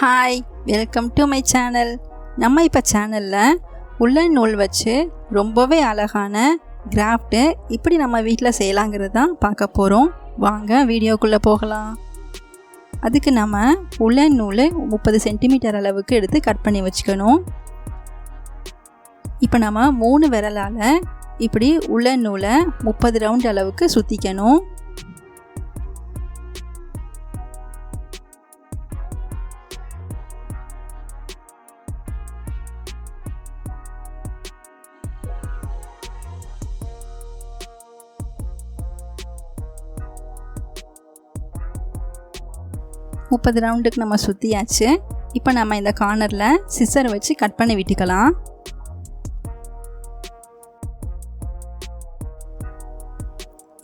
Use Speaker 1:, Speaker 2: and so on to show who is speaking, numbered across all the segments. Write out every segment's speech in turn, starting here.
Speaker 1: Hi, welcome to my channel. நம்ம இப்போ சேனலில் உல்லன் நூல் வச்சு ரொம்பவே அழகான கிராஃப்ட்டு இப்படி நம்ம வீட்டில் செய்யலாங்கிறது தான் பார்க்க போகிறோம். வாங்க வீடியோக்குள்ளே போகலாம். அதுக்கு நம்ம உல்லன் நூல் 30 சென்டிமீட்டர் அளவுக்கு எடுத்து கட் பண்ணி வச்சுக்கணும். இப்போ நம்ம 3 விரலால் இப்படி உல்லன் நூலை 30 ரவுண்ட் அளவுக்கு சுற்றிக்கணும். முப்பது ரவுண்டுக்கு நம்ம சுற்றியாச்சு. இப்போ நம்ம இந்த கார்னரில் சிசர் வச்சு கட் பண்ணி விட்டுக்கலாம்.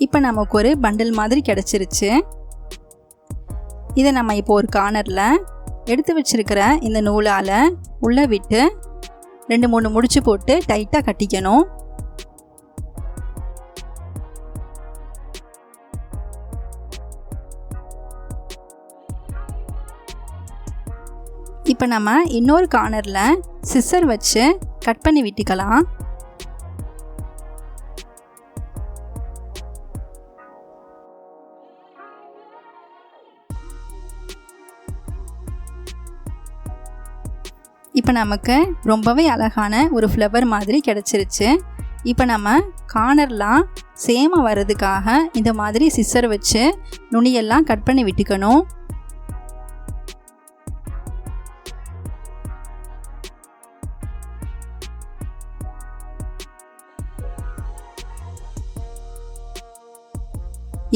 Speaker 1: இப்போ நமக்கு ஒரு பண்டில் மாதிரி கிடச்சிருச்சு. இதை நம்ம இப்போ ஒரு கார்னரில் எடுத்து வச்சிருக்கிற இந்த நூலால் உள்ளே விட்டு 2-3 முடிச்சு போட்டு டைட்டாக கட்டிக்கணும். இப்போ நம்ம இன்னொரு கார்னரில் சிசர் வச்சு கட் பண்ணி விட்டுக்கலாம். இப்போ நமக்கு ரொம்பவே அழகான ஒரு ஃப்ளவர் மாதிரி கிடச்சிருச்சு. இப்போ நம்ம கார்னர்லாம் சேமாக வர்றதுக்காக இந்த மாதிரி சிசர் வச்சு நுனியெல்லாம் கட் பண்ணி விட்டுக்கணும்.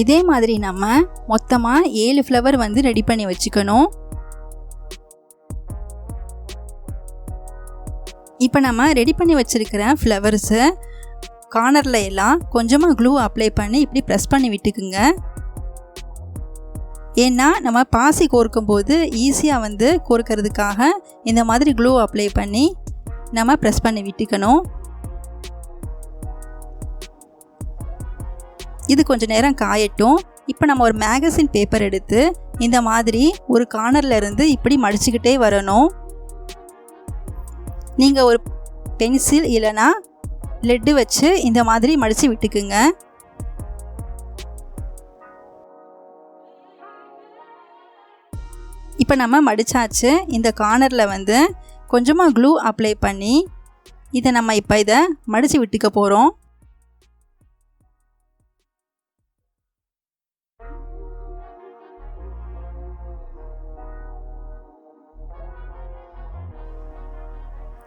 Speaker 1: இதே மாதிரி நம்ம மொத்தமாக 7 ஃப்ளவர் வந்து ரெடி பண்ணி வச்சுக்கணும். இப்போ நம்ம ரெடி பண்ணி வச்சுருக்கிற ஃப்ளவர்ஸை கார்னரில் எல்லாம் கொஞ்சமாக க்ளூ அப்ளை பண்ணி இப்படி ப்ரெஸ் பண்ணி விட்டுக்குங்க. ஏன்னா நம்ம பாசி கோர்க்கும் போது ஈஸியாக வந்து கோர்க்கிறதுக்காக இந்த மாதிரி க்ளூ அப்ளை பண்ணி நம்ம ப்ரெஸ் பண்ணி விட்டுக்கணும். இது கொஞ்சம் நேரம் காயட்டும். இப்போ நம்ம ஒரு மேகசின் பேப்பர் எடுத்து இந்த மாதிரி ஒரு கார்னரில் இருந்து இப்படி மடிச்சுக்கிட்டே வரணும். நீங்கள் ஒரு பென்சில் இல்லைனா லெட்டு வச்சு இந்த மாதிரி மடித்து விட்டுக்குங்க. இப்போ நம்ம மடித்தாச்சு. இந்த கார்னரில் வந்து கொஞ்சமாக க்ளூ அப்ளை பண்ணி இதை நம்ம இப்போ இதை மடித்து விட்டுக்க போகிறோம்.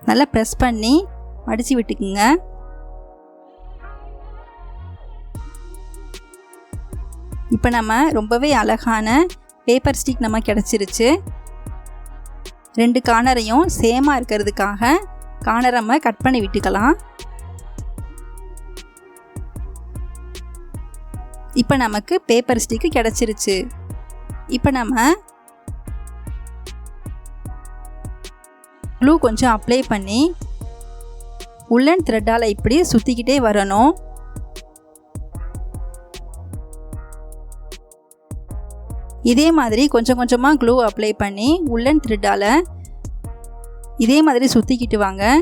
Speaker 1: நல்லா ப்ரெஸ் பண்ணி மடித்து விட்டுக்குங்க. இப்போ நம்ம ரொம்பவே அழகான பேப்பர் ஸ்டிக் நம்ம கிடச்சிருச்சு. 2 கார்னரையும் சேமாக இருக்கிறதுக்காக கார்னரை நம்ம கட் பண்ணி விட்டுக்கலாம். இப்போ நமக்கு பேப்பர் ஸ்டிக்கு கிடச்சிருச்சு. இப்போ நம்ம க்ளூ கொஞ்சம் அப்ளை பண்ணி உல்லன் த்ரெட்டால் இப்படி சுற்றிக்கிட்டே வரணும். இதே மாதிரி கொஞ்சம் கொஞ்சமாக க்ளூ அப்ளை பண்ணி உல்லன் த்ரெட்டால் இதே மாதிரி சுற்றிக்கிட்டு வாங்க.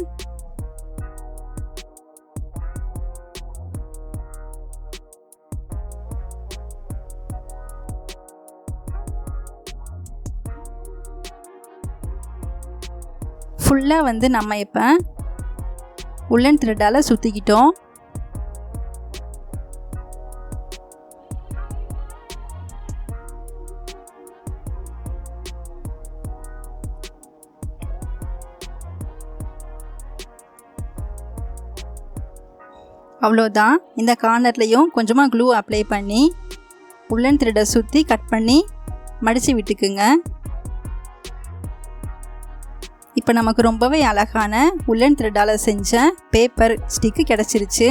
Speaker 1: ஃபுல்லாக வந்து நம்ம இப்போ உல்லன் த்ரெட்டால் சுற்றிக்கிட்டோம். அவ்வளோதான். இந்த கார்னர்லையும் கொஞ்சமாக க்ளூ அப்ளை பண்ணி உல்லன் த்ரெட்டை சுற்றி கட் பண்ணி மடித்து விட்டுக்குங்க. இப்போ நமக்கு ரொம்பவே அழகான உல்லன் த்ரெட்டால் செஞ்ச பேப்பர் ஸ்டிக்கு கிடச்சிருச்சு.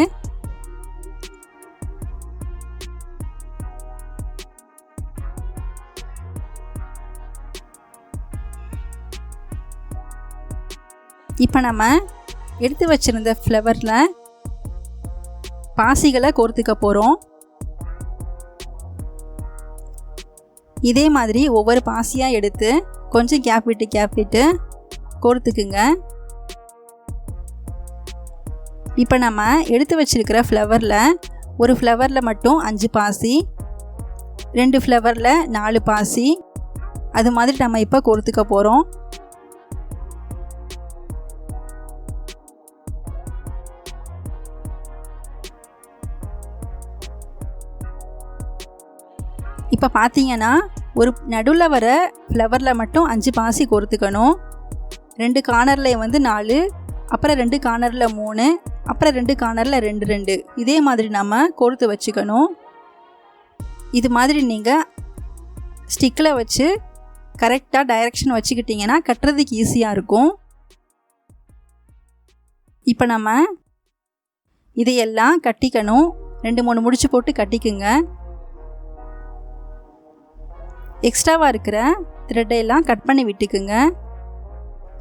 Speaker 1: இப்போ நம்ம எடுத்து வச்சிருந்த ஃப்ளவரில் பாசிகளை கோர்த்துக்க போகிறோம். இதே மாதிரி ஒவ்வொரு பாசியாக எடுத்து கொஞ்சம் கேப் விட்டு கோர்த்துக்குங்க. இப்போ நம்ம எடுத்து வச்சிருக்கிற ஃப்ளவரில் ஒரு ஃப்ளவரில் மட்டும் 5 பாசி, 2 ஃப்ளவரில் 4 பாசி, அது மாதிரி நம்ம இப்போ கோர்த்துக்க போகிறோம். இப்போ பார்த்தீங்கன்னா ஒரு நடுவில் வர ஃப்ளவரில் மட்டும் 5 பாசி கோர்த்துக்கணும். 2 கார்னரில் வந்து 4, அப்புறம் 2 கார்னரில் 3, அப்புறம் 2 கார்னரில் 2 இதே மாதிரி நம்ம கோர்த்து வச்சுக்கணும். இது மாதிரி நீங்கள் ஸ்டிக்கில் வச்சு கரெக்டாக டைரெக்ஷன் வச்சுக்கிட்டிங்கன்னா கட்டுறதுக்கு ஈஸியாக இருக்கும். இப்போ நம்ம இதையெல்லாம் கட்டிக்கணும். 2-3 முடிச்சு போட்டு கட்டிக்குங்க. எக்ஸ்ட்ராவாக இருக்கிற த்ரெட்டையெல்லாம் கட் பண்ணி விட்டுக்குங்க.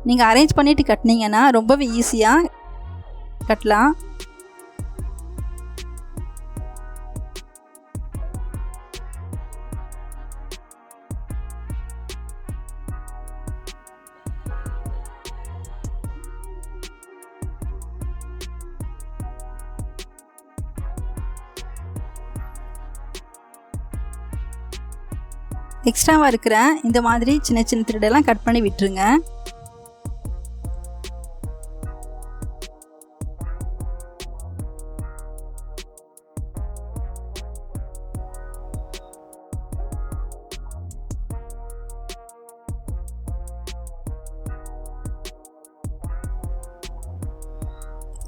Speaker 1: நீங்கள் அரேஞ்ச் பண்ணிவிட்டு கட்டினீங்கன்னா ரொம்பவே ஈஸியாக கட்டலாம். எக்ஸ்ட்ராவாக இருக்கிற இந்த மாதிரி சின்ன சின்ன த்ரெட்டெல்லாம் கட் பண்ணி விட்டுருங்க.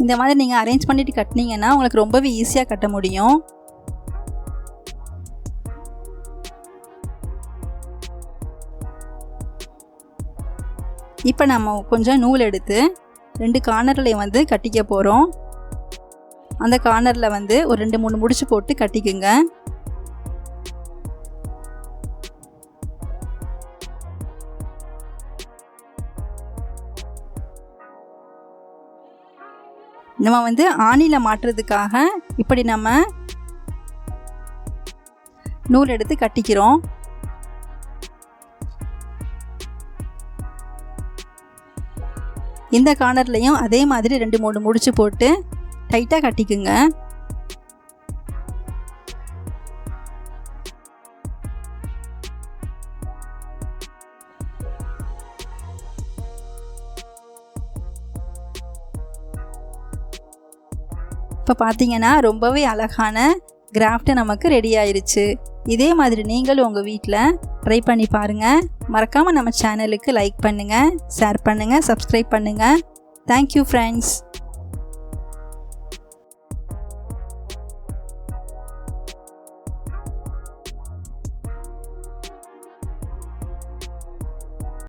Speaker 1: இந்த மாதிரி நீங்கள் அரேஞ்ச் பண்ணிவிட்டு கட்டினீங்கன்னா உங்களுக்கு ரொம்பவே ஈஸியாக கட்ட முடியும். இப்போ நம்ம கொஞ்சம் நூல் எடுத்து 2 கார்னர்லையும் வந்து கட்டிக்க போகிறோம். அந்த கார்னரில் வந்து ஒரு 2-3 முடிச்சு போட்டு கட்டிக்குங்க. நம்ம வந்து ஆணியில் மாட்டுறதுக்காக இப்படி நம்ம நூல் எடுத்து கட்டிக்கிறோம். இந்த கார்னர்லையும் அதே மாதிரி 2-3 முடிச்சு போட்டு டைட்டாக கட்டிக்குங்க. இப்போ பார்த்தீங்கன்னா ரொம்பவே அழகான கிராஃப்ட் நமக்கு ரெடி ஆயிருச்சு. இதே மாதிரி நீங்களும் உங்கள் வீட்டில் ட்ரை பண்ணி பாருங்கள். மறக்காமல் நம்ம சேனலுக்கு லைக் பண்ணுங்கள், ஷேர் பண்ணுங்கள், சப்ஸ்கிரைப் பண்ணுங்கள். Thank you friends.